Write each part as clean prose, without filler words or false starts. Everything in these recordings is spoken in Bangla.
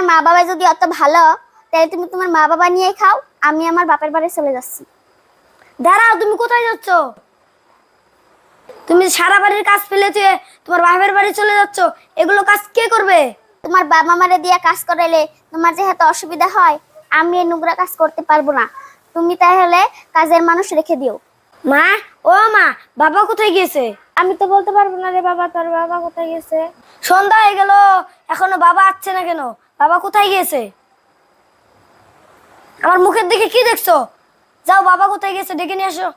মা বাবা যদি অত ভালো, তাহলে তুমি তোমার মা বাবা নিয়ে খাও, আমি আমার বাপের বাড়ি চলে যাচ্ছি। দাঁড়াও, তুমি কোথায় যাচ্ছ? তুমি সারা বাড়ির কাজ ফেলে দিয়ে তোমার বাপের বাড়ি চলে যাচ্ছ, এগুলো কাজ কে করবে? তোমার বাবা মারে দিয়ে কাজ করাইলে তোমার যে এত অসুবিধা হয়, আমি এই নোংরা কাজ করতে পারবো না। তুমি তাহলে কাজের মানুষ রেখে দিও। মা, ও মা, বাবা কোথায় গিয়েছে? আমি তো বলতে পারবো না রে বাবা, তোর বাবা কোথায় গেছে। সন্ধ্যা হয়ে গেল, এখনো বাবা আসছে না কেন? বাবা কোথায় গিয়েছে? আমার মুখের দিকে কি দেখছো? যাও, বাবা কোথায় গেছে ডেকে নিয়ে আসো।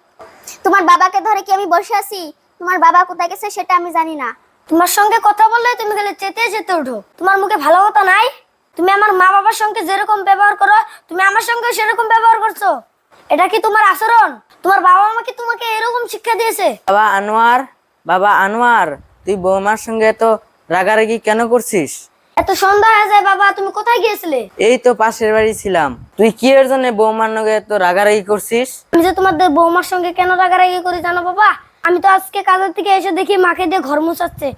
তোমার বাবাকে ধরে কি আমি বসে আছি? তোমার বাবা কোথায় গেছে সেটা আমি জানি না। তোমার সঙ্গে কথা বললে তুমি গেলে চেতে চেতে উঠো। তোমার মুখে ভালো কথা নাই? তুমি আমার মা বাবার সঙ্গে যেরকম ব্যবহার করো, তুমি আমার সঙ্গে সেরকম ব্যবহার করছো। এটা কি তোমার আচরণ? তোমার বাবা মা কি তোমাকে এরকম শিক্ষা দিয়েছে? বাবা আনোয়ার, তুই বৌমার সঙ্গে তো রাগারাগি কেন করছিস? এত সন্ধ্যা হয়ে যায় বাবা, তুমি কোথায় গিয়েছিলে? এই তো পাশের বাড়ি ছিলাম। তুই কি এর জন্য বৌমার সঙ্গে তো রাগারাগি করছিস? আমি যে তোমাদের বৌমার সঙ্গে কেন রাগারাগি করি জানো বাবা? আমি তো আজকে কাজের থেকে এসে দেখি মাকে দিয়ে ঘর মুছাচ্ছে।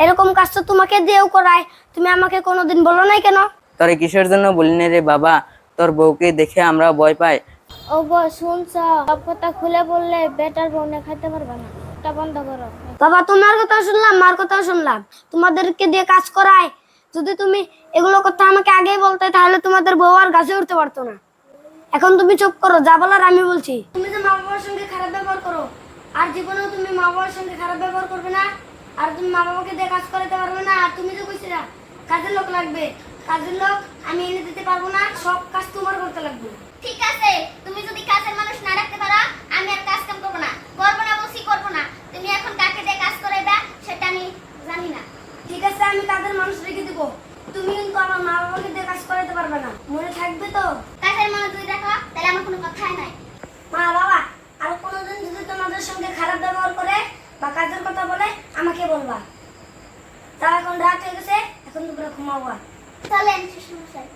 এরকম কাজ তো তোমাকে দিয়েও করায়, তুমি আমাকে কোনোদিন বলো নাই কেন? তোরে কিসের জন্য বলি না রে বাবা, তোর বউকে দেখে আমরা ভয় পাই। ও বউ, শুনছ? সব কথা খুলে বললে বেটার বউ না খাইতে পারবে না। এটা বন্ধ করো। বাবা, তোমার কথাও শুনলাম, মার কথাও শুনলাম, তোমাদেরকে দিয়ে কাজ করায়। যদি তুমি এগুলো কথা আমাকে আগেই বলতে, তাহলে তোমাদের বউ আর গাছে উঠতে পারতো না। এখন তুমি চুপ করো, যা বলার আমি বলছি। তুমি যে মা বাবার সঙ্গে খারাপ ব্যবহার করো, আর জীবনেও তুমি মা বাবার সঙ্গে খারাপ ব্যবহার করবে না। আর তুমি মা বাবাকে দিয়ে কাজ করাতে পারবে না। আর তুমি যে কইছিলা কাজের লোক লাগবে, কাজের লোক আমি এনে দিতে পারবো না, সব কাজ তোমার করতে লাগবে। ঠিক আছে, তুমি যদি কাজের মানুষ না রাখতে পারো, আমি আর কাজ কাম করবো না। করবো না বলছি, করবো না। তুমি এখন কাকে দিয়ে কাজ করাইবা সেটা আমি জানি না। ঠিক আছে, আমি কাজের মানুষ রেখে দিব, তুমি কিন্তু আমার মা বাবাকে দিয়ে কাজ করাতে পারবে না, মনে থাকবে তো? কাজের মানুষ যদি রাখো, তাহলে আমার কোনো কথাই নাই। মা বাবা, আর কোনোদিন যদি তোমাদের সঙ্গে খারাপ ব্যবহার করে বা কাজের কথা বলে, আমাকে বলবা। তা এখন রাত হয়ে গেছে, এখন তোমরা ঘুমাবা। চলেন শ্বশুর মশাই।